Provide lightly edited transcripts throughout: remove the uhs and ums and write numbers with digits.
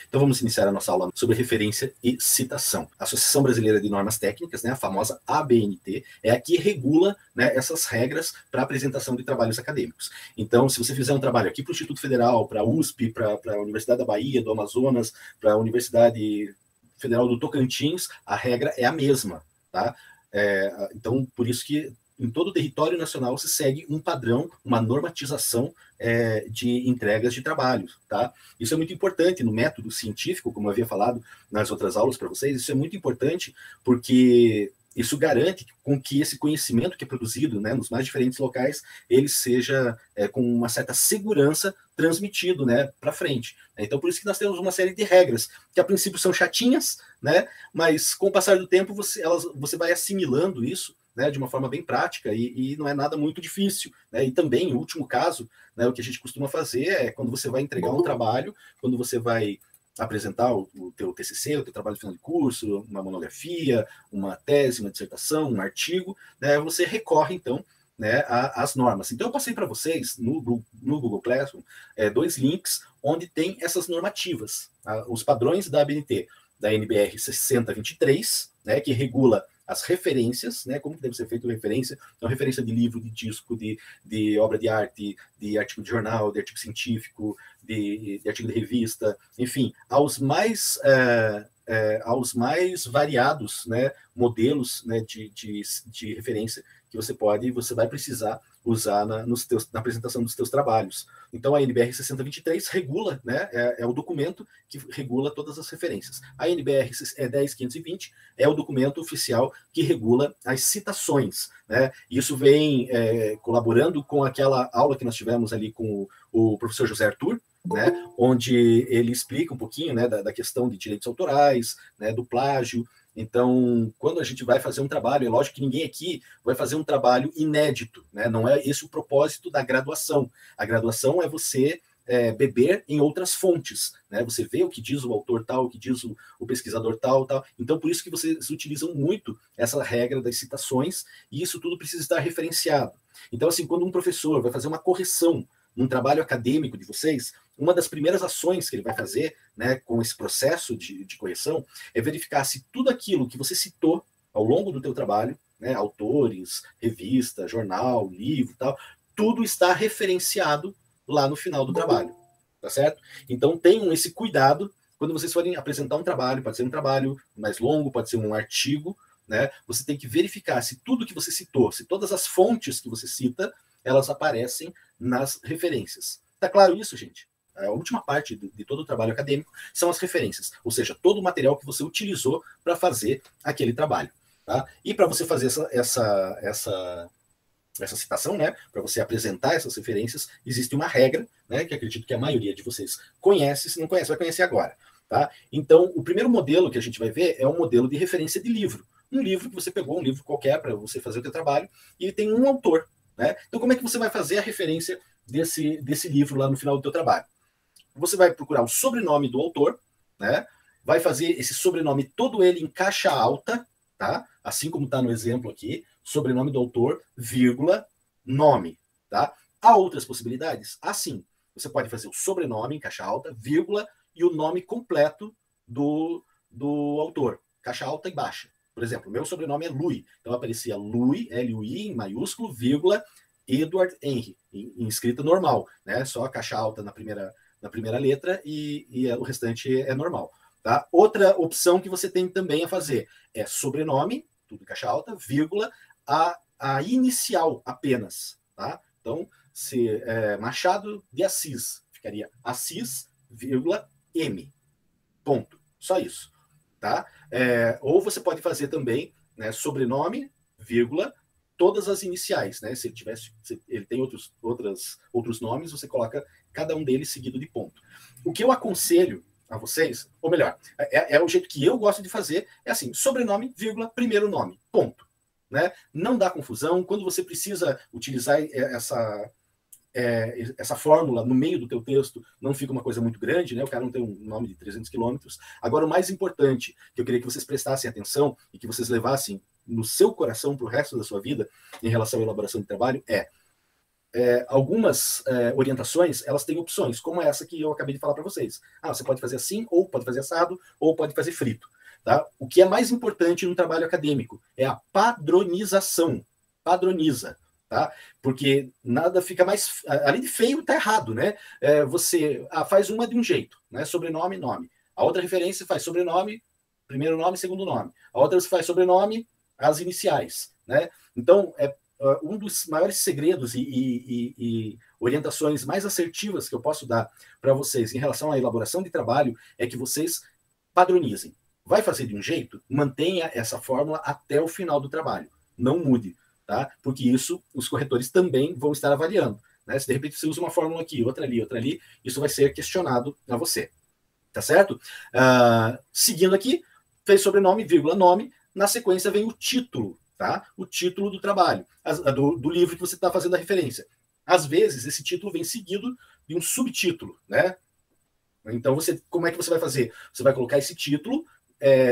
Então vamos iniciar a nossa aula sobre referência e citação. A Associação Brasileira de Normas Técnicas, né, a famosa ABNT, é a que regula, né, essas regras para apresentação de trabalhos acadêmicos. Então, se você fizer um trabalho aqui para o Instituto Federal, para a USP, para a Universidade da Bahia, do Amazonas, para a Universidade Federal do Tocantins, a regra é a mesma, tá? Então, por isso que em todo o território nacional se segue um padrão, uma normatização de entregas de trabalhos, tá? Isso é muito importante no método científico, como eu havia falado nas outras aulas para vocês, isso é muito importante porque isso garante com que esse conhecimento que é produzido, né, nos mais diferentes locais, ele seja com uma certa segurança transmitido, né, para frente. Então, por isso que nós temos uma série de regras, que a princípio são chatinhas, né, mas com o passar do tempo você vai assimilando isso, né, de uma forma bem prática e não é nada muito difícil, né? E também, em último caso, né, o que a gente costuma fazer é quando você vai entregar um trabalho, quando você vai apresentar o teu TCC, o teu trabalho de final de curso, uma monografia, uma tese, uma dissertação, um artigo, né, você recorre, então, né, às normas. Então, eu passei para vocês, no Google Classroom, 2 links onde tem essas normativas, tá? Os padrões da ABNT, da NBR 6023, né, que regula as referências, né, como que deve ser feita referência, então referência de livro, de disco, de obra de arte, de artigo de jornal, de artigo científico, de artigo de revista, enfim, aos mais variados, né, modelos, né, de referência que você vai precisar usar na apresentação dos seus trabalhos. Então, a NBR 6023 regula, né, é o documento que regula todas as referências. A NBR 10520 é o documento oficial que regula as citações, né? Isso vem colaborando com aquela aula que nós tivemos ali com o professor José Arthur, né, onde ele explica um pouquinho, né, da questão de direitos autorais, né, do plágio. Então, quando a gente vai fazer um trabalho, é lógico que ninguém aqui vai fazer um trabalho inédito, né? Não é esse o propósito da graduação. A graduação é você beber em outras fontes, né? Você vê o que diz o autor tal, o que diz o pesquisador tal. Então, por isso que vocês utilizam muito essa regra das citações, e isso tudo precisa estar referenciado. Então, assim, quando um professor vai fazer uma correção num trabalho acadêmico de vocês, uma das primeiras ações que ele vai fazer, né, com esse processo de correção é verificar se tudo aquilo que você citou ao longo do teu trabalho, né, autores, revista, jornal, livro, tal, tudo está referenciado lá no final do trabalho, tá certo? Então tenham esse cuidado quando vocês forem apresentar um trabalho, pode ser um trabalho mais longo, pode ser um artigo, né, você tem que verificar se tudo que você citou, se todas as fontes que você cita, elas aparecem nas referências. Tá claro isso, gente? A última parte de todo o trabalho acadêmico são as referências, ou seja, todo o material que você utilizou para fazer aquele trabalho. Tá? E para você fazer essa citação, né, para você apresentar essas referências, existe uma regra, né, que acredito que a maioria de vocês conhece, se não conhece, vai conhecer agora. Tá? Então, o primeiro modelo que a gente vai ver é um modelo de referência de livro. Um livro que você pegou, um livro qualquer para você fazer o seu trabalho, e ele tem um autor. Né? Então, como é que você vai fazer a referência desse livro lá no final do seu trabalho? Você vai procurar o sobrenome do autor, né? Vai fazer esse sobrenome todo ele em caixa alta, tá? Assim como está no exemplo aqui, sobrenome do autor, vírgula, nome, tá? Há outras possibilidades? Assim, você pode fazer o sobrenome em caixa alta, vírgula, e o nome completo do autor, caixa alta e baixa. Por exemplo, meu sobrenome é Lui, então aparecia Lui, L-U-I, em maiúsculo, vírgula, Edward Henry, em escrita normal, né? Só a caixa alta na primeira letra e o restante é normal. Tá? Outra opção que você tem também a fazer é sobrenome, tudo em caixa alta, vírgula, a inicial apenas. Tá? Então, se Machado de Assis, ficaria Assis, vírgula, M. Ponto. Só isso. Tá? Ou você pode fazer também, né, sobrenome, vírgula, todas as iniciais, né? Se ele tem outros nomes, você coloca cada um deles seguido de ponto. O que eu aconselho a vocês, ou melhor, é o jeito que eu gosto de fazer, é assim, sobrenome, vírgula, primeiro nome, ponto. Né? Não dá confusão. Quando você precisa utilizar essa fórmula no meio do teu texto, não fica uma coisa muito grande, né? O cara não tem um nome de 300 quilômetros. Agora, o mais importante, que eu queria que vocês prestassem atenção e que vocês levassem no seu coração para o resto da sua vida, em relação à elaboração de trabalho, é algumas orientações, elas têm opções, como essa que eu acabei de falar para vocês. Você pode fazer assim, ou pode fazer assado, ou pode fazer frito. Tá? O que é mais importante no trabalho acadêmico é a padronização. Padroniza. Tá? Porque nada fica mais... Além de feio, tá errado, né? Você faz uma de um jeito, né? Sobrenome, nome. A outra referência faz sobrenome, primeiro nome, segundo nome. A outra você faz sobrenome, as iniciais, né? Então, um dos maiores segredos e orientações mais assertivas que eu posso dar para vocês em relação à elaboração de trabalho é que vocês padronizem. Vai fazer de um jeito? Mantenha essa fórmula até o final do trabalho. Não mude, tá? Porque isso os corretores também vão estar avaliando. Né? Se de repente você usa uma fórmula aqui, outra ali, isso vai ser questionado a você. Tá certo? Seguindo aqui, fez sobrenome, vírgula, nome. Na sequência vem o título. Tá? O título do trabalho, do livro que você está fazendo a referência. Às vezes, esse título vem seguido de um subtítulo, né? Então, como é que você vai fazer? Você vai colocar esse título,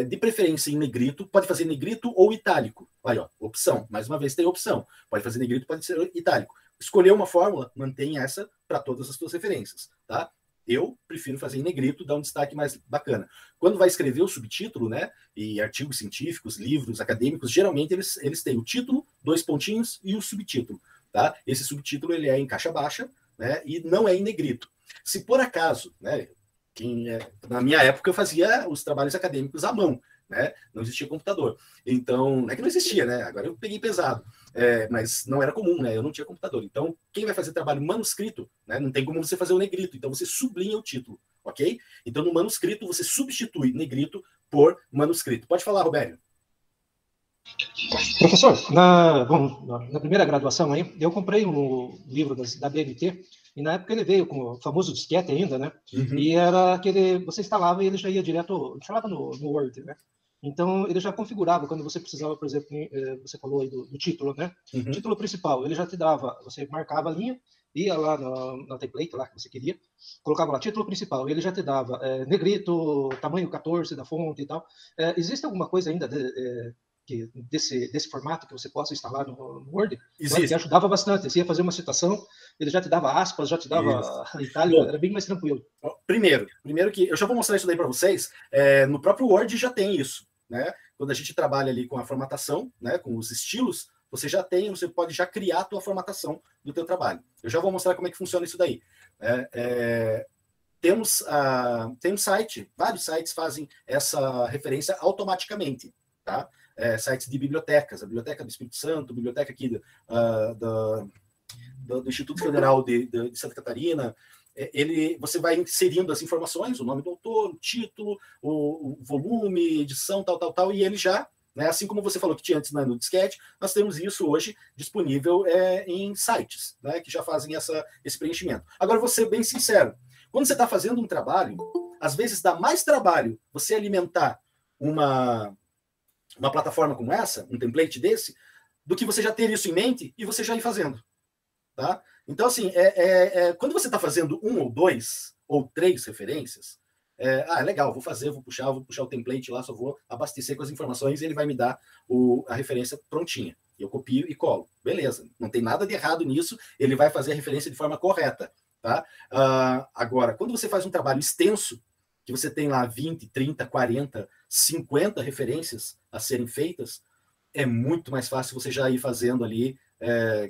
de preferência em negrito, pode fazer negrito ou itálico. Aí, ó, opção. Mais uma vez tem opção. Pode fazer negrito, pode ser itálico. Escolher uma fórmula, mantém essa para todas as suas referências, tá? Eu prefiro fazer em negrito, dar um destaque mais bacana. Quando vai escrever o subtítulo, né, e artigos científicos, livros acadêmicos, geralmente eles têm o título, 2 pontinhos e o subtítulo. Tá? Esse subtítulo ele é em caixa baixa, né, e não é em negrito. Se por acaso, né, na minha época eu fazia os trabalhos acadêmicos à mão, né? Não existia computador. Então, não é que não existia, né? Agora eu peguei pesado. Mas não era comum, né? Eu não tinha computador. Então, quem vai fazer trabalho manuscrito, né? Não tem como você fazer o negrito. Então, você sublinha o título, ok? Então, no manuscrito, você substitui negrito por manuscrito. Pode falar, Robério. Professor, na primeira graduação aí, eu comprei um livro da BNT, e na época ele veio com o famoso disquete ainda, né? Uhum. E era aquele, você instalava e ele já ia direto, instalava no Word, né? Então ele já configurava quando você precisava, por exemplo, você falou aí do título, né? Uhum. Título principal, ele já te dava, você marcava a linha, ia lá na template lá que você queria, colocava lá título principal, ele já te dava negrito, tamanho 14 da fonte e tal. Existe alguma coisa ainda desse formato que você possa instalar no Word? Que ajudava bastante. Você ia fazer uma citação, ele já te dava aspas, já te dava itálico, era bem mais tranquilo. Primeiro que eu já vou mostrar isso daí para vocês. No próprio Word já tem isso, né? Quando a gente trabalha ali com a formatação, né, com os estilos, você pode já criar a tua formatação do teu trabalho. Eu já vou mostrar como é que funciona isso daí. Tem um site, vários sites fazem essa referência automaticamente, tá? Sites de bibliotecas, a Biblioteca do Espírito Santo, a biblioteca aqui do Instituto Federal de Santa Catarina. Você vai inserindo as informações, o nome do autor, o título, o volume, edição, tal, e ele já, né, assim como você falou que tinha antes no disquete, nós temos isso hoje disponível em sites, né, que já fazem esse preenchimento. Agora, vou ser bem sincero, quando você está fazendo um trabalho, às vezes dá mais trabalho você alimentar uma plataforma como essa, um template desse, do que você já ter isso em mente e você já ir fazendo. Tá? Então, assim, quando você está fazendo 1 ou 2 ou 3 referências, legal, vou puxar o template lá, só vou abastecer com as informações e ele vai me dar a referência prontinha. Eu copio e colo. Beleza, não tem nada de errado nisso, ele vai fazer a referência de forma correta. Tá? Agora, quando você faz um trabalho extenso, que você tem lá 20, 30, 40, 50 referências a serem feitas, é muito mais fácil você já ir fazendo ali,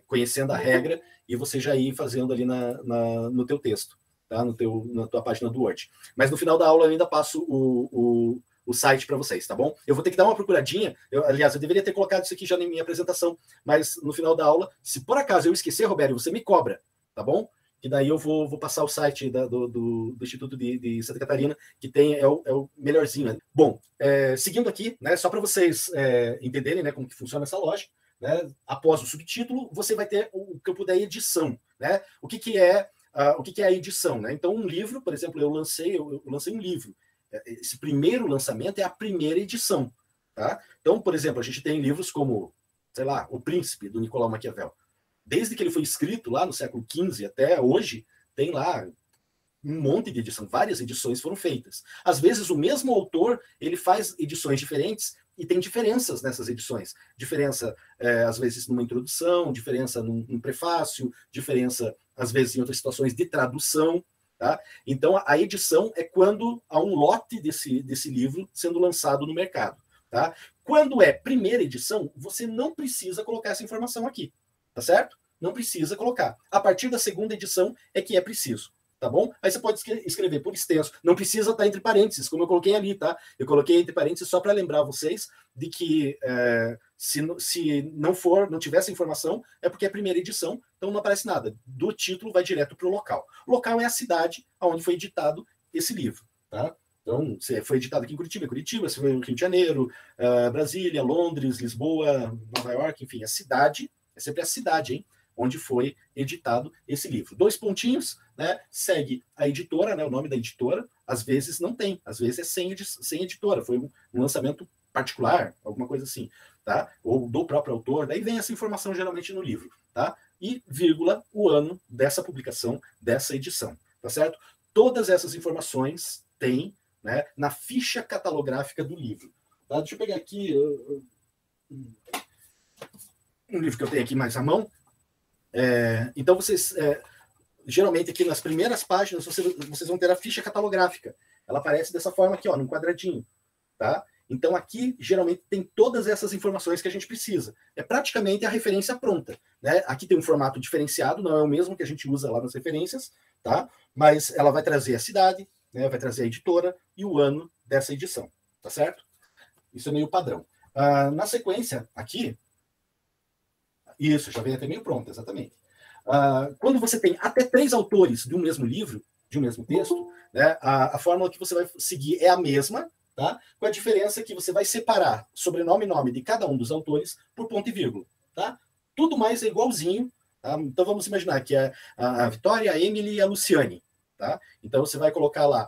conhecendo a regra, e você já ir fazendo ali no teu texto, tá? Na tua página do Word. Mas no final da aula eu ainda passo o site para vocês, tá bom? Eu vou ter que dar uma procuradinha, aliás, eu deveria ter colocado isso aqui já na minha apresentação, mas no final da aula, se por acaso eu esquecer, Robério, você me cobra, tá bom? Que daí eu vou passar o site do Instituto de Santa Catarina, que é o melhorzinho. Né? Bom, seguindo aqui, né, só para vocês entenderem, né, como que funciona essa lógica, né, após o subtítulo, você vai ter o campo da edição. Né? O que é a edição? Né? Então, um livro, por exemplo, eu lancei um livro. Esse primeiro lançamento é a primeira edição. Tá? Então, por exemplo, a gente tem livros como, sei lá, O Príncipe, do Nicolau Maquiavel. Desde que ele foi escrito lá no século XV até hoje, tem lá um monte de edição, várias edições foram feitas. Às vezes o mesmo autor ele faz edições diferentes e tem diferenças nessas edições. Diferença, às vezes, numa introdução, diferença num prefácio, diferença, às vezes, em outras situações de tradução. Tá? Então, a edição é quando há um lote desse livro sendo lançado no mercado. Tá? Quando é primeira edição, você não precisa colocar essa informação aqui. Tá certo? Não precisa colocar. A partir da segunda edição é que é preciso. Tá bom? Aí você pode escrever por extenso. Não precisa estar entre parênteses, como eu coloquei ali, tá? Eu coloquei entre parênteses só para lembrar vocês de que se não tiver essa informação, é porque é a primeira edição, então não aparece nada. Do título vai direto para o local. O local é a cidade onde foi editado esse livro, tá? Então, se foi editado aqui em Curitiba, se foi no Rio de Janeiro, Brasília, Londres, Lisboa, Nova York, enfim, a cidade, é sempre a cidade, hein? Onde foi editado esse livro. 2 pontinhos, né? Segue a editora, né? O nome da editora, às vezes não tem, às vezes é sem editora, foi um lançamento particular, alguma coisa assim, tá? Ou do próprio autor, daí vem essa informação geralmente no livro, tá? E vírgula, o ano dessa publicação, dessa edição, tá certo? Todas essas informações tem, né, na ficha catalográfica do livro. Tá? Deixa eu pegar aqui um livro que eu tenho aqui mais à mão. Então, vocês, geralmente, aqui nas primeiras páginas, vocês vão ter a ficha catalográfica. Ela aparece dessa forma aqui, ó, num quadradinho. Tá? Então, aqui, geralmente, tem todas essas informações que a gente precisa. É praticamente a referência pronta. Né? Aqui tem um formato diferenciado, não é o mesmo que a gente usa lá nas referências, tá? Mas ela vai trazer a cidade, né? Vai trazer a editora e o ano dessa edição. Tá certo? Isso é meio padrão. Na sequência, aqui, isso, já vem até meio pronto, exatamente. Quando você tem até 3 autores de um mesmo livro, de um mesmo texto, né, a fórmula que você vai seguir é a mesma, tá? Com a diferença que você vai separar sobrenome e nome de cada um dos autores por ponto e vírgula. Tá? Tudo mais é igualzinho. Tá? Então vamos imaginar que a Vitória, a Emily e a Luciane. Tá? Então você vai colocar lá,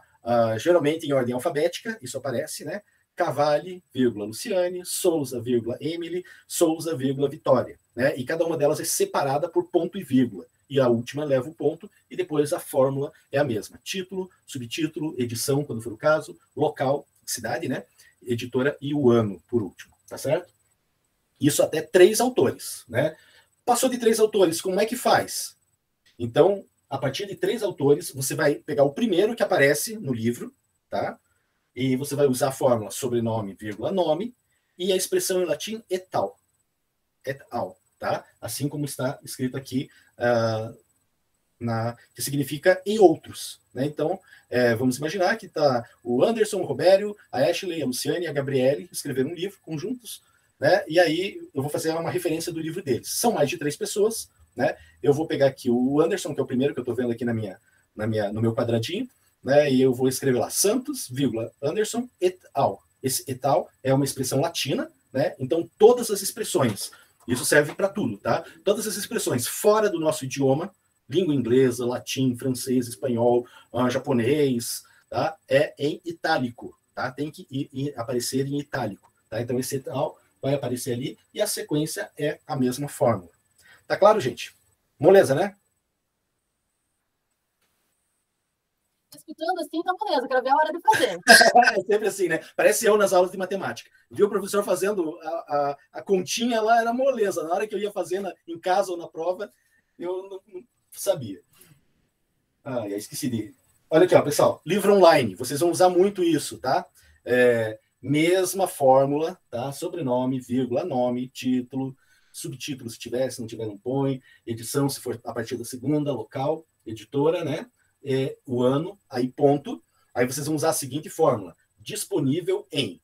geralmente em ordem alfabética, isso aparece, né? Cavalli, vírgula, Luciane, Souza, vírgula, Emily, Souza, vírgula, Vitória. Né? E cada uma delas é separada por ponto e vírgula. E a última leva o ponto, e depois a fórmula é a mesma. Título, subtítulo, edição, quando for o caso, local, cidade, né? Editora e o ano, por último. Tá certo? Isso até 3 autores. Né? Passou de 3 autores, como é que faz? Então, a partir de 3 autores, você vai pegar o primeiro que aparece no livro, tá? E você vai usar a fórmula sobrenome, vírgula, nome, e a expressão em latim et al. Et al, tá? Assim como está escrito aqui, que significa e outros. Né? Então, vamos imaginar que está o Anderson, o Robério, a Ashley, a Luciane e a Gabriele escreveram um livro conjuntos, né? E aí eu vou fazer uma referência do livro deles. São mais de 3 pessoas, né? Eu vou pegar aqui o Anderson, que é o primeiro que eu estou vendo aqui no meu quadradinho, né? E eu vou escrever lá Santos, vírgula, Anderson, et al. Esse et al é uma expressão latina, né? Então todas as expressões, isso serve para tudo, tá? Todas as expressões fora do nosso idioma, língua inglesa, latim, francês, espanhol, japonês, tá? É em itálico, tá? Tem que aparecer em itálico, tá? Então esse et al vai aparecer ali e a sequência é a mesma fórmula. Tá claro, gente? Moleza, né? Escutando assim, tá beleza, quero ver a hora de fazer. É sempre assim, né? Parece eu nas aulas de matemática. Viu o professor fazendo a continha lá, era moleza. Na hora que eu ia fazer em casa ou na prova, eu não sabia. Esqueci de... Olha aqui, ó, pessoal. Livro online. Vocês vão usar muito isso, tá? Mesma fórmula, tá? Sobrenome, vírgula, nome, título, subtítulo, se tiver, se não tiver, não põe. Edição, se for a partir da segunda, local, editora, né? O ano, aí ponto. Aí vocês vão usar a seguinte fórmula: disponível em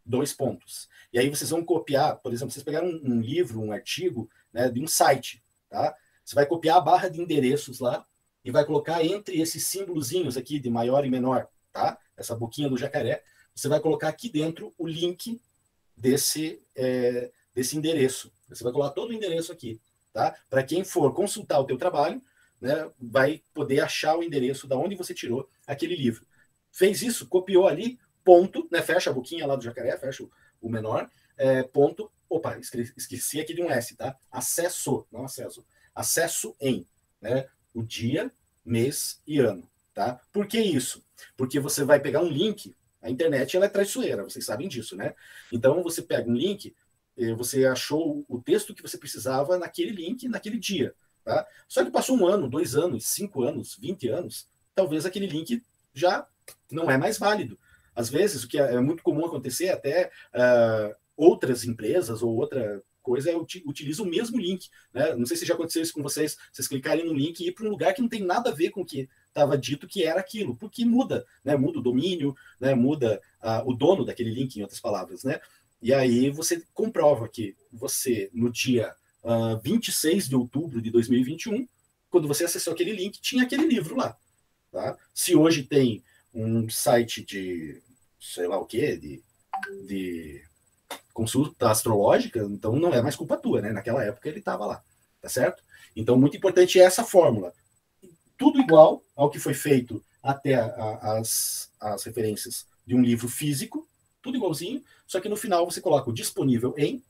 2 pontos. E aí vocês vão copiar, por exemplo, vocês pegaram um livro, um artigo, né, de um site, tá? Você vai copiar a barra de endereços lá e vai colocar entre esses símbolozinhos aqui de maior e menor, tá? Essa boquinha do jacaré. Você vai colocar aqui dentro o link desse endereço. Você vai colar todo o endereço aqui, tá? Para quem for consultar o teu trabalho, né, vai poder achar o endereço da onde você tirou aquele livro. Fez isso, copiou ali, ponto, né, fecha a boquinha lá do jacaré, fecha o menor, ponto, opa, esqueci aqui de um S, tá? Acesso, não acesso, acesso em, né, o dia, mês e ano, tá? Por que isso? Porque você vai pegar um link A internet ela é traiçoeira, vocês sabem disso, né? Então você pega um link, você achou o texto que você precisava naquele link, naquele dia, tá? Só que passou 1 ano, 2 anos, 5 anos, 20 anos, talvez aquele link já não é mais válido. Às vezes, o que é muito comum acontecer, até outras empresas ou outra coisa utiliza o mesmo link, né? Não sei se já aconteceu isso com vocês clicarem no link e ir para um lugar que não tem nada a ver com o que estava dito que era aquilo, porque muda, né? Muda o domínio, né? Muda o dono daquele link, em outras palavras, né? E aí você comprova que você, no dia 26 de outubro de 2021, quando você acessou aquele link, tinha aquele livro lá, tá? Se hoje tem um site de, sei lá o quê, de consulta astrológica, então não é mais culpa tua, né? Naquela época ele estava lá, tá certo? Então, muito importante é essa fórmula. Tudo igual ao que foi feito até as referências de um livro físico, tudo igualzinho, só que no final você coloca o disponível em,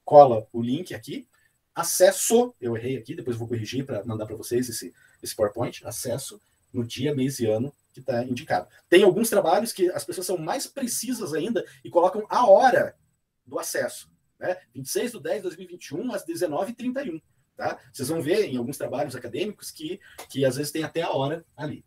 cola o link aqui, acesso, eu errei aqui, depois eu vou corrigir para mandar para vocês esse PowerPoint, acesso no dia, mês e ano que está indicado. Tem alguns trabalhos que as pessoas são mais precisas ainda e colocam a hora do acesso, né? 26 de 10 de 2021 às 19h31. Tá? Vocês vão ver em alguns trabalhos acadêmicos que às vezes tem até a hora ali.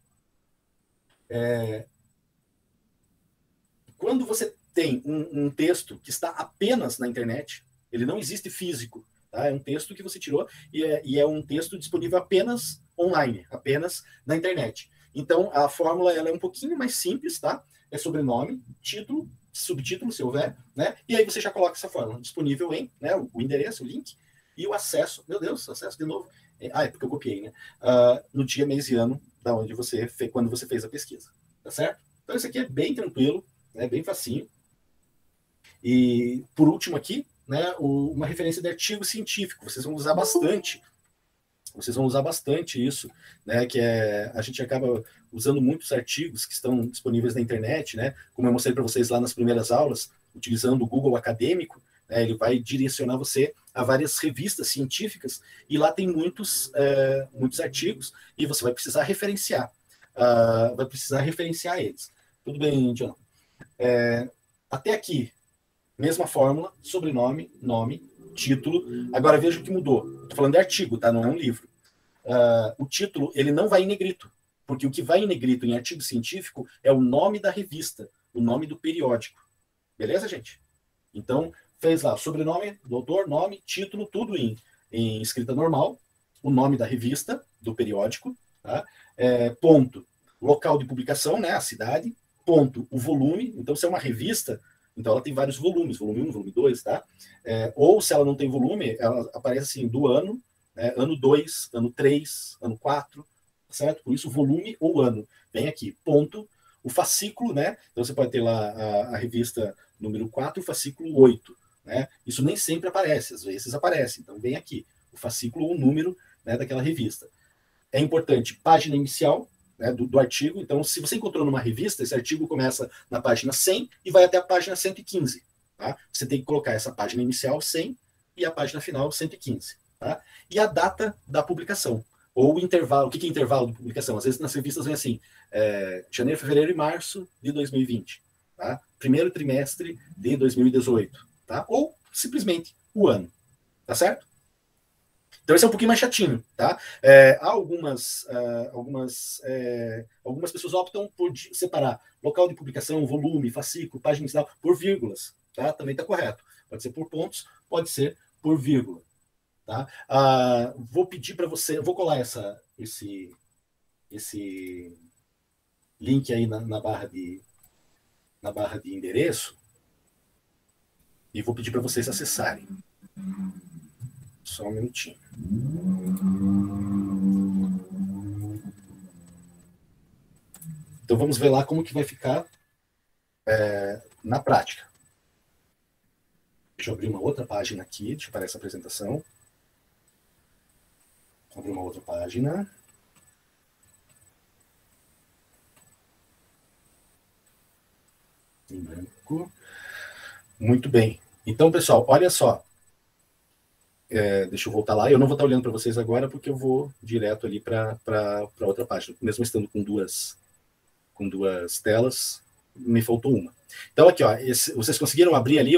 Quando você tem um texto que está apenas na internet, ele não existe físico, tá? É um texto que você tirou e é um texto disponível apenas online, apenas na internet. Então, a fórmula ela é um pouquinho mais simples, tá? É sobrenome, título, subtítulo, se houver, né? E aí você já coloca essa fórmula disponível em, né? O endereço, o link, e o acesso, meu Deus, acesso de novo. É porque eu copiei, né? No dia, mês e ano da onde você fez, quando você fez a pesquisa, tá certo? Então, isso aqui é bem tranquilo, né? Bem facinho. E, por último aqui, né? Uma referência de artigo científico. Vocês vão usar bastante. Vocês vão usar bastante isso, né? Que a gente acaba usando muitos artigos que estão disponíveis na internet, né? Como eu mostrei para vocês lá nas primeiras aulas, utilizando o Google Acadêmico, né, ele vai direcionar você a várias revistas científicas e lá tem muitos artigos e você vai precisar referenciar, eles. Tudo bem, John? Até aqui, mesma fórmula, sobrenome, nome, título. Agora veja o que mudou. Estou falando de artigo, tá? Não é um livro. O título ele não vai em negrito, porque o que vai em negrito em artigo científico é o nome da revista, o nome do periódico. Beleza, gente? Então, fez lá sobrenome, doutor, nome, título, tudo em escrita normal, o nome da revista, do periódico, tá? Ponto, local de publicação, né, a cidade, ponto, o volume. Então, se é uma revista, então ela tem vários volumes, volume 1, volume 2, tá? Ou se ela não tem volume, ela aparece assim, do ano, né, ano 2, ano 3, ano 4, certo? Por isso, volume ou ano. Vem aqui, ponto, o fascículo, né? Então você pode ter lá a revista número 4, fascículo 8, né? Isso nem sempre aparece, às vezes aparece. Então vem aqui, o fascículo ou o número, né, daquela revista. É importante, página inicial, né, do artigo. Então, se você encontrou numa revista, esse artigo começa na página 100 e vai até a página 115. Tá? Você tem que colocar essa página inicial 100 e a página final 115. Tá? E a data da publicação, ou o intervalo. O que é intervalo de publicação? Às vezes nas revistas vem assim, janeiro, fevereiro e março de 2020. Tá? Primeiro trimestre de 2018. Tá? Ou simplesmente o ano. Tá certo? Então, esse é um pouquinho mais chatinho, tá? Algumas pessoas optam por separar local de publicação, volume, fascículo, página inicial, por vírgulas, tá? Também está correto. Pode ser por pontos, pode ser por vírgula, tá? Vou pedir para você, vou colar esse link aí na barra de endereço e vou pedir para vocês acessarem. Só um minutinho. Então vamos ver lá como que vai ficar na prática. Deixa eu abrir uma outra página aqui, deixa eu parar essa apresentação. Abrir uma outra página. Em branco. Muito bem. Então, pessoal, olha só. Deixa eu voltar lá. Eu não vou estar olhando para vocês agora, porque eu vou direto ali para outra página, mesmo estando com duas telas. me faltou uma. Então, aqui, ó, vocês conseguiram abrir ali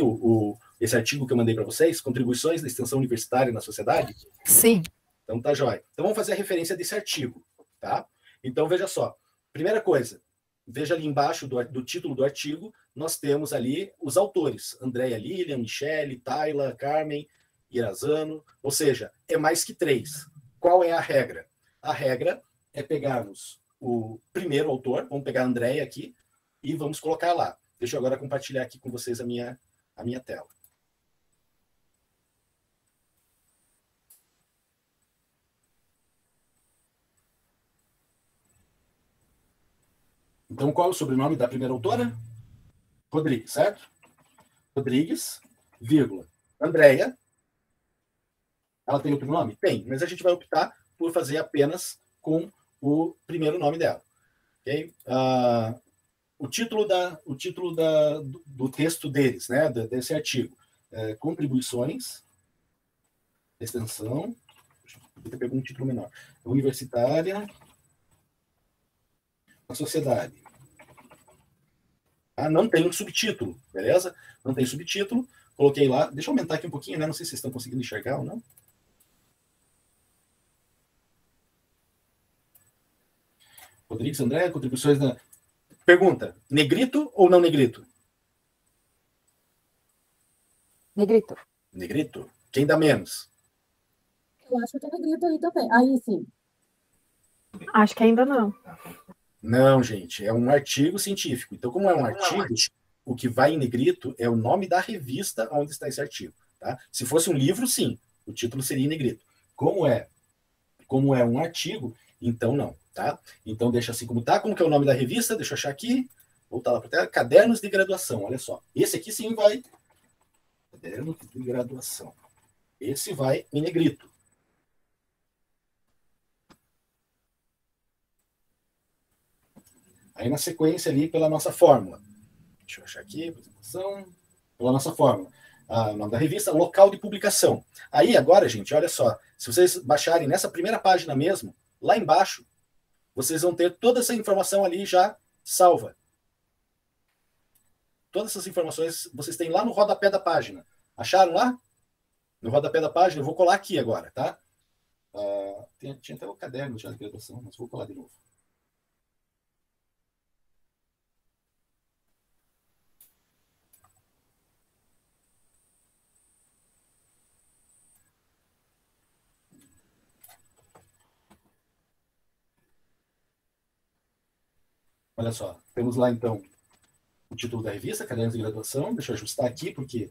esse artigo que eu mandei para vocês? Contribuições da extensão universitária na sociedade? Sim. Então, tá jóia. Então, vamos fazer a referência desse artigo, tá? Então, veja só. Primeira coisa, veja ali embaixo do título do artigo, nós temos ali os autores. Andréia Lilian, Michele, Tayla, Carmen, Irazano. Ou seja, é mais que 3. Qual é a regra? A regra é pegarmos o primeiro autor, vamos pegar a Andréia aqui, e vamos colocar lá. Deixa eu agora compartilhar aqui com vocês a minha tela. Então, qual é o sobrenome da primeira autora? Rodrigues, certo? Rodrigues, vírgula. Andréia. Ela tem outro nome? Tem, mas a gente vai optar por fazer apenas com o primeiro nome dela. Okay? O título do texto deles, né, desse artigo, contribuições, extensão, eu peguei um título menor, universitária, a sociedade. Não tem um subtítulo, beleza? Não tem subtítulo, coloquei lá, deixa eu aumentar aqui um pouquinho, né? Não sei se vocês estão conseguindo enxergar ou não. Rodrigues, André, contribuições da... Pergunta, negrito ou não negrito? Negrito. Negrito? Quem dá menos? Eu acho que é negrito aí também. Aí sim. Acho que ainda não. Não, gente, é um artigo científico. Então, como é um artigo, o que vai em negrito é o nome da revista onde está esse artigo. Tá? Se fosse um livro, sim, o título seria em negrito. Como é um artigo, então não. Tá? Então, deixa assim como tá. Como que é o nome da revista? Deixa eu achar aqui. Voltar lá para a tela. Cadernos de Graduação. Olha só. Esse aqui sim vai... Cadernos de Graduação. Esse vai em negrito. Aí, na sequência ali, pela nossa fórmula. Deixa eu achar aqui. Apresentação. Pela nossa fórmula. O nome da revista, local de publicação. Aí, agora, gente, olha só. Se vocês baixarem nessa primeira página mesmo, lá embaixo, vocês vão ter toda essa informação ali já salva. Todas essas informações vocês têm lá no rodapé da página. Acharam lá? No rodapé da página, eu vou colar aqui agora, tá? Tinha até o caderno já de graduação, mas vou colar de novo. Olha só, temos lá então o título da revista, Cadernos de Graduação. Deixa eu ajustar aqui, porque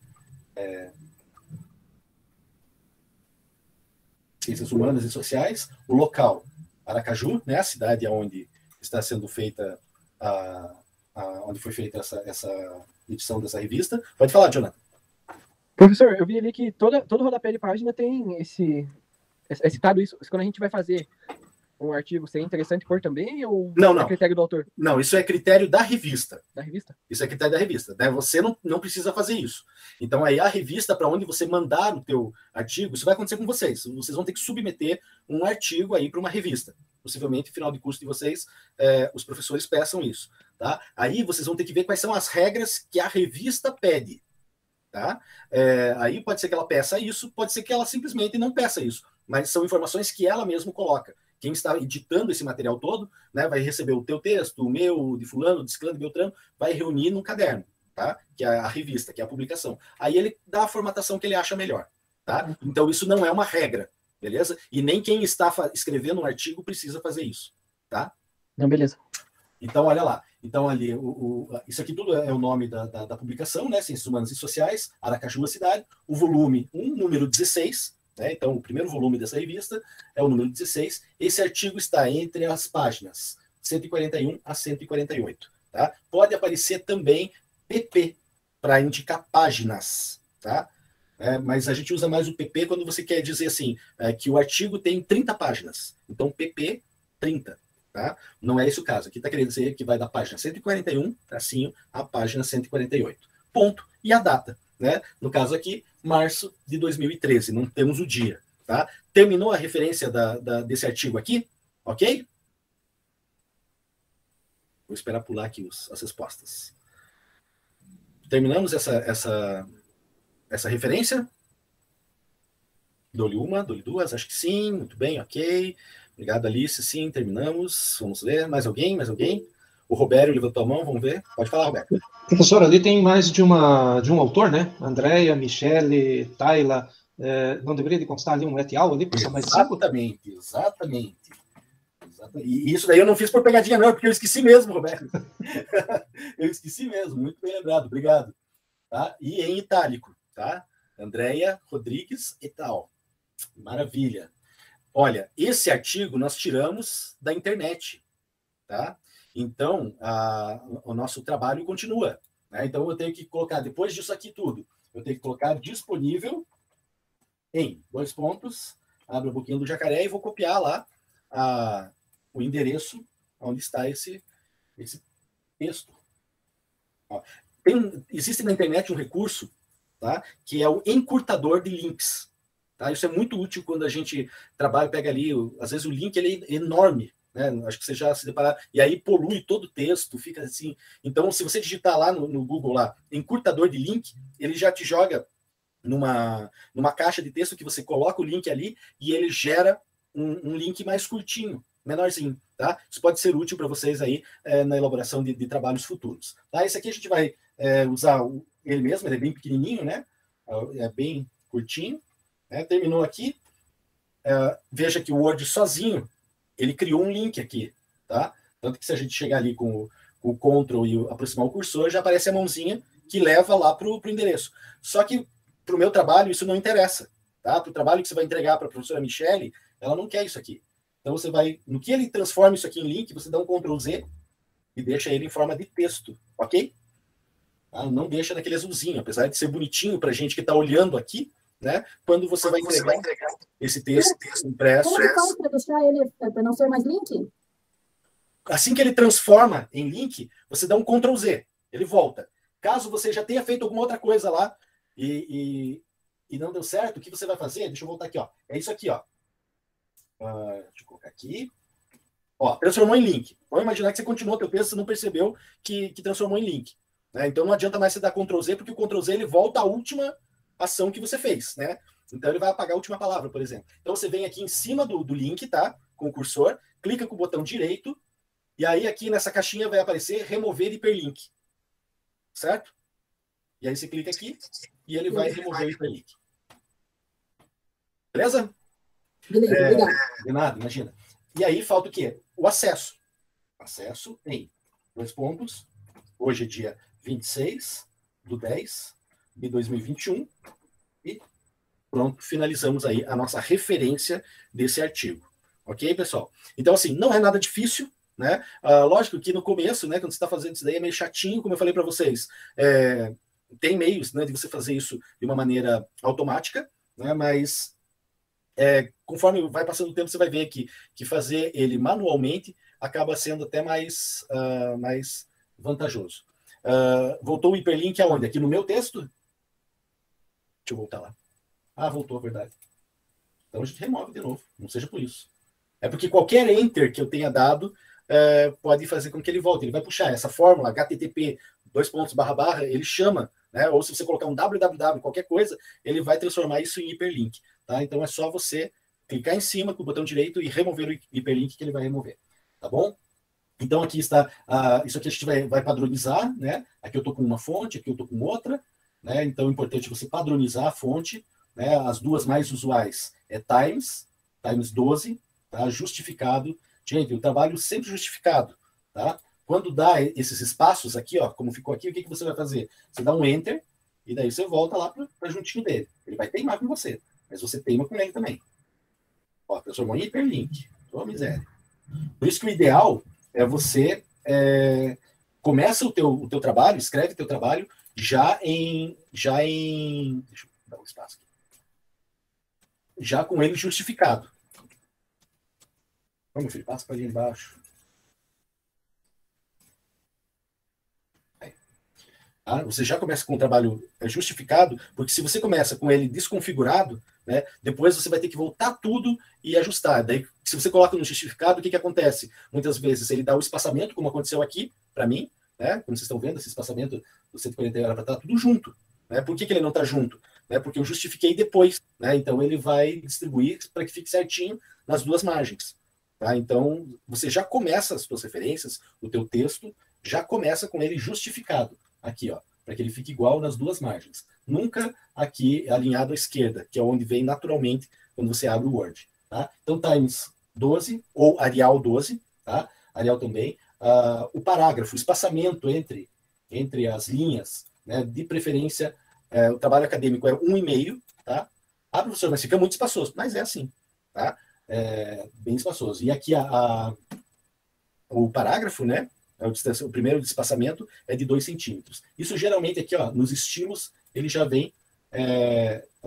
Ciências Humanas e Sociais. O local, Aracaju, né, a cidade onde está sendo feita, onde foi feita essa edição dessa revista. Pode falar, Jonathan. Professor, eu vi ali que todo rodapé de página tem é citado isso. Quando a gente vai fazer um artigo, seria interessante pôr também? Ou não. É critério do autor? Não, isso é critério da revista. Da revista? Isso é critério da revista. Né? Você não precisa fazer isso. Então, aí a revista, para onde você mandar o teu artigo, isso vai acontecer com vocês. Vocês vão ter que submeter um artigo aí para uma revista. Possivelmente, no final de curso de vocês, os professores peçam isso. Tá? Aí vocês vão ter que ver quais são as regras que a revista pede. Tá? Aí pode ser que ela peça isso, pode ser que ela simplesmente não peça isso. Mas são informações que ela mesma coloca. Quem está editando esse material todo, né, vai receber o teu texto, o meu, de fulano, de ciclano, de beltrano, vai reunir num caderno, tá? Que é a revista, que é a publicação. Aí ele dá a formatação que ele acha melhor, tá? Então isso não é uma regra, beleza? E nem quem está escrevendo um artigo precisa fazer isso, tá? Não, beleza. Então, olha lá. Então, ali, isso aqui tudo é o nome da publicação, né? Ciências Humanas e Sociais, Aracaju, a cidade. O volume 1, número 16, né? Então, o primeiro volume dessa revista é o número 16. Esse artigo está entre as páginas 141 a 148. Tá? Pode aparecer também PP, para indicar páginas. Tá? Mas a gente usa mais o PP quando você quer dizer assim, que o artigo tem 30 páginas. Então, PP, 30. Tá? Não é esse o caso. Aqui está querendo dizer que vai da página 141, tracinho, à página 148. Ponto. E a data. Né? No caso aqui, março de 2013, não temos o dia. Tá? Terminou a referência desse artigo aqui? Ok? Vou esperar pular aqui as respostas. Terminamos essa referência? Dou-lhe uma, dou-lhe duas, acho que sim, muito bem, ok. Obrigado, Alice, sim, terminamos. Vamos ver, mais alguém, mais alguém? O Robério levantou a mão, vamos ver. Pode falar, Roberto. Professor, ali tem mais de um autor, né? Andrea, Michele, Tayla. Não deveria de constar ali um et al. Ali, porque são mais de 5? Exatamente. E isso daí eu não fiz por pegadinha, não, porque eu esqueci mesmo, Roberto. Eu esqueci mesmo, muito bem lembrado, obrigado. Tá? E em itálico, tá? Andrea Rodrigues et al. Maravilha. Olha, esse artigo nós tiramos da internet, tá? Então, o nosso trabalho continua, né? Então, eu tenho que colocar, depois disso aqui tudo, eu tenho que colocar disponível em 2 pontos, abro a boquinha do jacaré e vou copiar lá o endereço onde está esse texto. Ó, existe na internet um recurso, tá, que é o encurtador de links. Tá? Isso é muito útil quando a gente trabalha, pega ali, às vezes o link ele é enorme, né? Acho que você já se deparar, e aí polui todo o texto, fica assim. Então, se você digitar lá no Google, lá, encurtador de link, ele já te joga numa caixa de texto que você coloca o link ali e ele gera um link mais curtinho, menorzinho, tá? Isso pode ser útil para vocês aí na elaboração de trabalhos futuros. Tá? Esse aqui a gente vai usar ele mesmo, ele é bem pequenininho, né? É bem curtinho. Né? Terminou aqui. Veja que o Word sozinho, ele criou um link aqui, tá? Tanto que se a gente chegar ali com o Ctrl e aproximar o cursor, já aparece a mãozinha que leva lá para o endereço. Só que para o meu trabalho isso não interessa, tá? Para o trabalho que você vai entregar para a professora Michele, ela não quer isso aqui. Então você vai, no que ele transforma isso aqui em link, você dá um Ctrl Z e deixa ele em forma de texto, ok? Tá? Não deixa naquele azulzinho, apesar de ser bonitinho para a gente que está olhando aqui, né? Quando você vai entregar esse texto impresso. Como que faz para deixar ele, para não ser mais link? Assim que ele transforma em link, você dá um Ctrl Z, ele volta. Caso você já tenha feito alguma outra coisa lá e não deu certo, o que você vai fazer? Deixa eu voltar aqui, ó. É isso aqui, ó. Deixa eu colocar aqui. Ó, transformou em link. Vamos imaginar que você continuou o teu texto, você não percebeu que transformou em link. Né? Então não adianta mais você dar Ctrl Z, porque o Ctrl Z ele volta à última ação que você fez, né? Então ele vai apagar a última palavra, por exemplo. Então você vem aqui em cima do link, tá? Com o cursor, clica com o botão direito, e aí aqui nessa caixinha vai aparecer remover hiperlink. Certo? E aí você clica aqui e ele vai remover o hiperlink. Beleza? Beleza, obrigado. De nada, imagina. E aí falta o quê? O acesso. Acesso em 2 pontos. Hoje é dia 26/10/2021. E pronto, finalizamos aí a nossa referência desse artigo. Ok, pessoal? Então, assim, não é nada difícil, né? Lógico que no começo, né, quando você está fazendo isso daí, é meio chatinho, como eu falei para vocês. Tem meios, né, de você fazer isso de uma maneira automática, né, mas conforme vai passando o tempo, você vai ver que fazer ele manualmente acaba sendo até mais vantajoso. Voltou o hiperlink aonde? Aqui no meu texto? Deixa eu voltar lá. Voltou, verdade. Então a gente remove de novo, não seja por isso. É porque qualquer enter que eu tenha dado pode fazer com que ele volte. Ele vai puxar essa fórmula, http, ele chama, né? Ou se você colocar um www, qualquer coisa, ele vai transformar isso em hiperlink. Tá? Então é só você clicar em cima com o botão direito e remover o hiperlink que ele vai remover. Tá bom? Então aqui está, isso aqui a gente vai padronizar, né? Aqui eu estou com uma fonte, aqui eu estou com outra, né? Então é importante você padronizar a fonte, né? As duas mais usuais é Times 12, tá? Justificado. Gente, o trabalho sempre justificado, tá? Quando dá esses espaços aqui, ó, como ficou aqui, o que você vai fazer? Você dá um Enter e daí você volta lá para juntinho dele. Ele vai teimar com você, mas você teima com ele também. Ó, transformou em hiperlink. Ô, miséria. Por isso que o ideal é você começa o teu trabalho, escreve o teu trabalho já em deixa eu dar um espaço aqui. Já com ele justificado. Vamos, filho, passa para ali embaixo. Aí. Tá? Você já começa com o trabalho justificado, porque se você começa com ele desconfigurado, né, depois você vai ter que voltar tudo e ajustar. Daí, se você coloca no justificado, o que acontece? Muitas vezes ele dá o espaçamento, como aconteceu aqui, para mim, né, como vocês estão vendo, esse espaçamento do 140 era para estar tudo junto. Né? Por que ele não está junto? Né? Porque eu justifiquei depois. Né? Então, ele vai distribuir para que fique certinho nas duas margens. Tá? Então, você já começa as suas referências, o teu texto, já começa com ele justificado. Aqui, ó, para que ele fique igual nas duas margens. Nunca aqui alinhado à esquerda, que é onde vem naturalmente quando você abre o Word. Tá? Então, Times 12 ou Arial 12, tá? Arial também. O parágrafo, o espaçamento entre as linhas, né? De preferência, o trabalho acadêmico é 1,5, tá? Professor, mas fica muito espaçoso. Mas é assim, tá? Bem espaçoso. E aqui o parágrafo, né? O primeiro de espaçamento é de 2 centímetros. Isso geralmente aqui, ó, nos estilos, ele já vem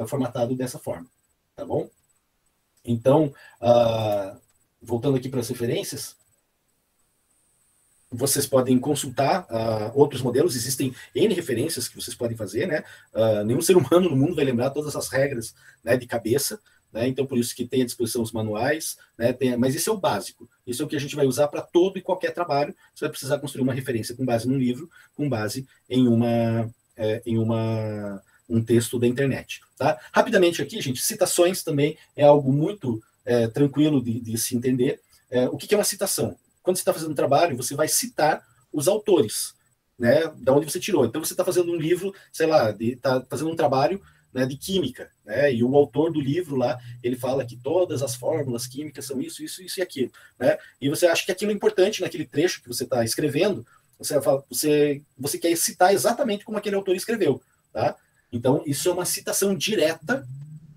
formatado dessa forma, tá bom? Então, voltando aqui para as referências, vocês podem consultar outros modelos, existem N referências que vocês podem fazer, né? Nenhum ser humano no mundo vai lembrar todas as regras, né, de cabeça, né? Então, por isso que tem à disposição os manuais, né? Mas esse é o básico, isso é o que a gente vai usar para todo e qualquer trabalho. Você vai precisar construir uma referência com base num livro, com base em um texto da internet. Tá? Rapidamente aqui, gente, citações também é algo muito tranquilo de se entender. O que é uma citação? Quando você está fazendo um trabalho, você vai citar os autores, né, da onde você tirou. Então, você está fazendo um livro, sei lá, está fazendo um trabalho, né, de química, né, e o autor do livro lá, ele fala que todas as fórmulas químicas são isso, isso, isso e aquilo. Né, e você acha que aquilo é importante naquele trecho que você está escrevendo, você quer citar exatamente como aquele autor escreveu. Tá? Então, isso é uma citação direta.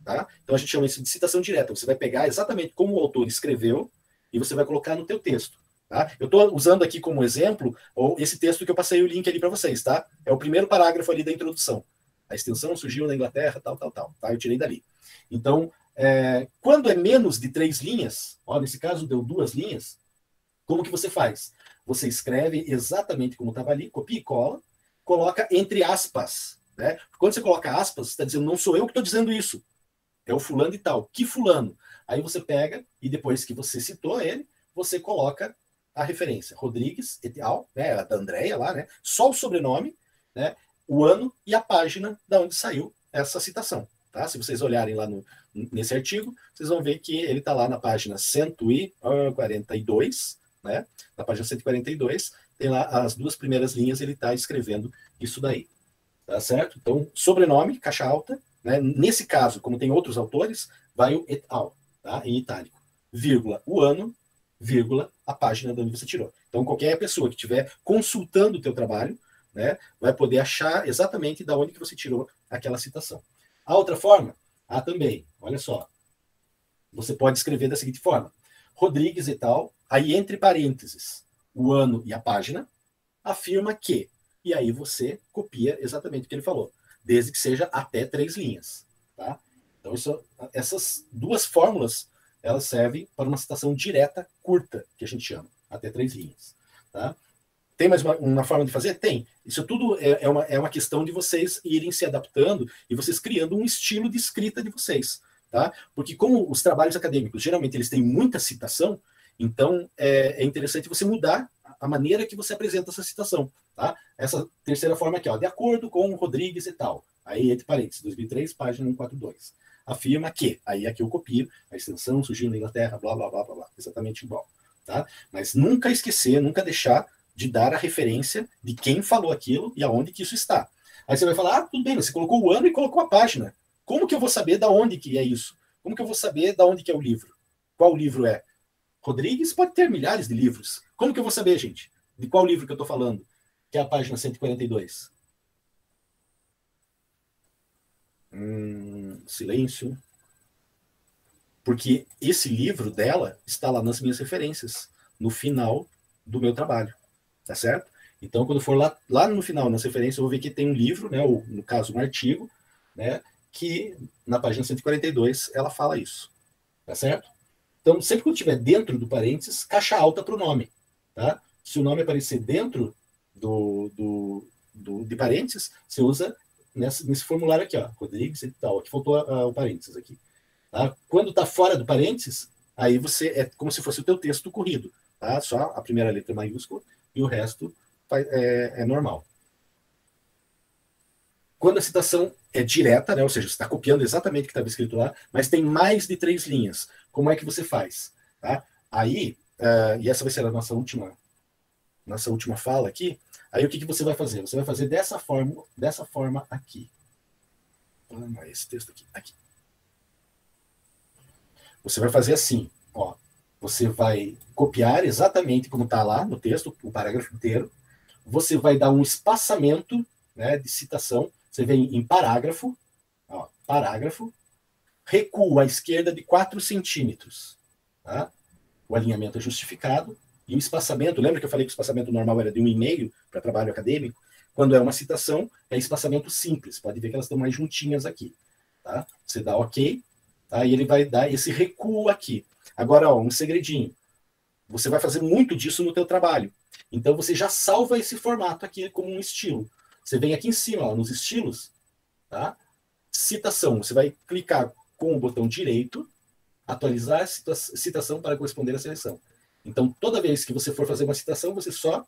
Tá? Então, a gente chama isso de citação direta. Você vai pegar exatamente como o autor escreveu e você vai colocar no teu texto. Tá? Eu estou usando aqui como exemplo esse texto que eu passei o link ali para vocês. Tá? É o primeiro parágrafo ali da introdução. A extensão surgiu na Inglaterra, tal. Tá? Eu tirei dali. Então, quando é menos de 3 linhas, ó, nesse caso deu 2 linhas, como que você faz? Você escreve exatamente como estava ali, copia e cola, coloca entre aspas. Né? Quando você coloca aspas, você está dizendo, não sou eu que estou dizendo isso. É o fulano e tal. Que fulano? Aí você pega e depois que você citou ele, você coloca a referência. Rodrigues et al., né, da Andrea lá, né, só o sobrenome, né, o ano e a página da onde saiu essa citação. Tá? Se vocês olharem lá nesse artigo, vocês vão ver que ele está lá na página 142, né, na página 142, tem lá as 2 primeiras linhas, ele está escrevendo isso daí. Tá certo? Então, sobrenome, caixa alta, né? Nesse caso, como tem outros autores, vai o et al., tá? Em itálico, vírgula, o ano, vírgula, a página de onde você tirou. Então, qualquer pessoa que estiver consultando o teu trabalho, né, vai poder achar exatamente de onde que você tirou aquela citação. A outra forma, também, olha só, você pode escrever da seguinte forma, Rodrigues et al., aí entre parênteses, o ano e a página, afirma que, e aí você copia exatamente o que ele falou, desde que seja até 3 linhas. Tá? Então, essas 2 fórmulas, elas servem para uma citação direta, curta, que a gente chama, até 3 linhas. Tá? Tem mais uma forma de fazer? Tem. Isso tudo é uma questão de vocês irem se adaptando e vocês criando um estilo de escrita de vocês. Tá? Porque como os trabalhos acadêmicos, geralmente, eles têm muita citação, então é interessante você mudar a maneira que você apresenta essa citação. Tá? Essa terceira forma aqui, ó, de acordo com Rodrigues e tal. Aí, entre parênteses, 2003, página 142. Afirma que, aí aqui eu copio, a extensão surgiu na Inglaterra, blá, blá, blá, blá, blá, exatamente igual. Tá? Mas nunca esquecer, nunca deixar de dar a referência de quem falou aquilo e aonde que isso está. Aí você vai falar, tudo bem, você colocou o ano e colocou a página. Como que eu vou saber da onde que é isso? Como que eu vou saber da onde que é o livro? Qual livro é? Rodrigues pode ter milhares de livros. Como que eu vou saber, gente? De qual livro que eu estou falando? Que é a página 142. Silêncio. Porque esse livro dela está lá nas minhas referências, no final do meu trabalho. Tá certo? Então, quando for lá no final, nas referências, eu vou ver que tem um livro, né, ou, no caso, um artigo, né, que na página 142 ela fala isso. Tá certo? Então, sempre que eu estiver dentro do parênteses, caixa alta para o nome. Tá? Se o nome aparecer dentro de parênteses, você usa nesse formulário aqui, ó, Rodrigues e tal. Aqui faltou o parênteses aqui. Tá? Quando está fora do parênteses, aí você é como se fosse o teu texto corrido. Tá? Só a primeira letra maiúscula e o resto é normal. Quando a citação é direta, né, ou seja, você está copiando exatamente o que estava escrito lá, mas tem mais de 3 linhas, como é que você faz? Tá? Aí, e essa vai ser a nossa última fala aqui, aí o que você vai fazer? Você vai fazer dessa forma aqui. Esse texto aqui. Você vai fazer assim, ó. Você vai copiar exatamente como está lá no texto, o parágrafo inteiro. Você vai dar um espaçamento, né, de citação. Você vem em parágrafo, ó, parágrafo, recuo à esquerda de 4 centímetros. Tá? O alinhamento é justificado. E o espaçamento, lembra que eu falei que o espaçamento normal era de 1,5 para trabalho acadêmico? Quando é uma citação, é espaçamento simples. Pode ver que elas estão mais juntinhas aqui. Tá? Você dá OK, tá? E ele vai dar esse recuo aqui. Agora, ó, um segredinho. Você vai fazer muito disso no teu trabalho. Então, você já salva esse formato aqui como um estilo. Você vem aqui em cima, ó, nos estilos, tá? Citação. Você vai clicar com o botão direito, atualizar a citação para corresponder à seleção. Então, toda vez que você for fazer uma citação, você só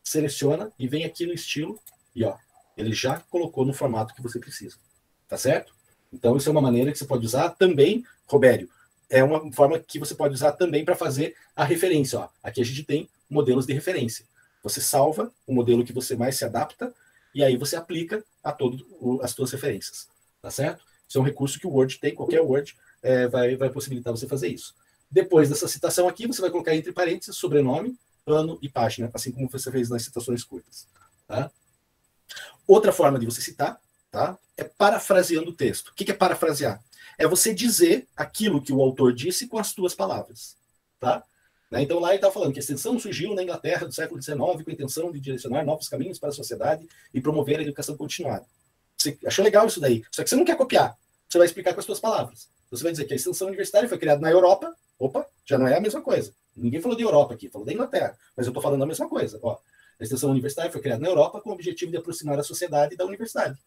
seleciona e vem aqui no estilo e, ó, ele já colocou no formato que você precisa. Tá certo? Então, isso é uma maneira que você pode usar também, Robério. É uma forma que você pode usar também para fazer a referência. Ó. Aqui a gente tem modelos de referência. Você salva o modelo que você mais se adapta e aí você aplica a todas as suas referências. Tá certo? Isso é um recurso que o Word tem, qualquer Word vai possibilitar você fazer isso. Depois dessa citação aqui, você vai colocar entre parênteses sobrenome, ano e página, assim como você fez nas citações curtas. Tá? Outra forma de você citar, tá, é parafraseando o texto. O que é parafrasear? É você dizer aquilo que o autor disse com as tuas palavras. Tá? Então lá ele está falando que a extensão surgiu na Inglaterra do século XIX com a intenção de direcionar novos caminhos para a sociedade e promover a educação continuada. Você achou legal isso daí? Só que você não quer copiar. Você vai explicar com as suas palavras. Você vai dizer que a extensão universitária foi criada na Europa. Opa, já não é a mesma coisa. Ninguém falou de Europa aqui, falou da Inglaterra. Mas eu estou falando a mesma coisa. Ó, a extensão universitária foi criada na Europa com o objetivo de aproximar a sociedade da universidade.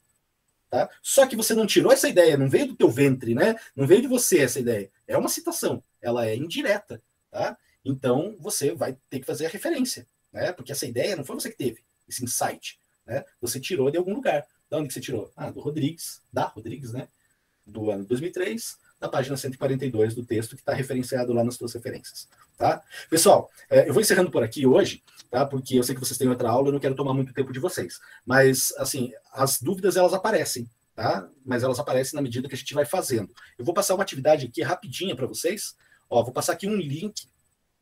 Tá? Só que você não tirou essa ideia, não veio do teu ventre, né? Não veio de você essa ideia. É uma citação, ela é indireta. Tá? Então, você vai ter que fazer a referência. Né? Porque essa ideia não foi você que teve, esse insight. Né? Você tirou de algum lugar. Da onde que você tirou? Do Rodrigues, né? Do ano 2003, da página 142 do texto que está referenciado lá nas suas referências. Tá? Pessoal, eu vou encerrando por aqui hoje, tá? Porque eu sei que vocês têm outra aula, eu não quero tomar muito tempo de vocês. Mas, assim, as dúvidas, elas aparecem, tá? Mas elas aparecem na medida que a gente vai fazendo. Eu vou passar uma atividade aqui rapidinha para vocês. Ó, vou passar aqui um link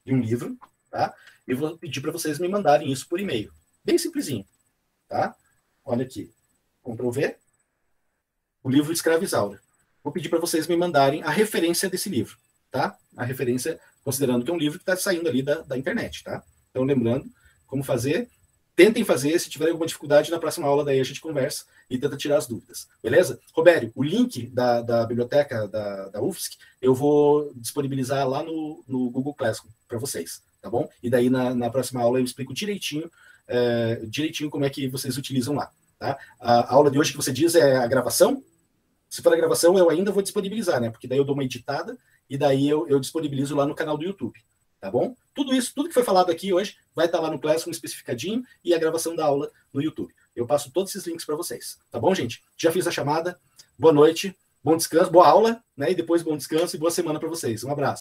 de um livro, tá? E vou pedir para vocês me mandarem isso por e-mail. Bem simplesinho, tá? Olha aqui. Ctrl+V. O livro Escrava Isaura. Vou pedir para vocês me mandarem a referência desse livro, tá? A referência, considerando que é um livro que está saindo ali da internet, tá? Então, lembrando como fazer. Tentem fazer, se tiver alguma dificuldade, na próxima aula daí a gente conversa e tenta tirar as dúvidas, beleza? Robério, o link da biblioteca da UFSC, eu vou disponibilizar lá no Google Classroom para vocês, tá bom? E daí na próxima aula eu explico direitinho como é que vocês utilizam lá, tá? A aula de hoje que você diz é a gravação. Se for a gravação, eu ainda vou disponibilizar, né? Porque daí eu dou uma editada e daí eu disponibilizo lá no canal do YouTube, tá bom? Tudo que foi falado aqui hoje vai estar lá no Classroom especificadinho e a gravação da aula no YouTube. Eu passo todos esses links para vocês, tá bom, gente? Já fiz a chamada. Boa noite, bom descanso, boa aula, né? E depois bom descanso e boa semana para vocês. Um abraço.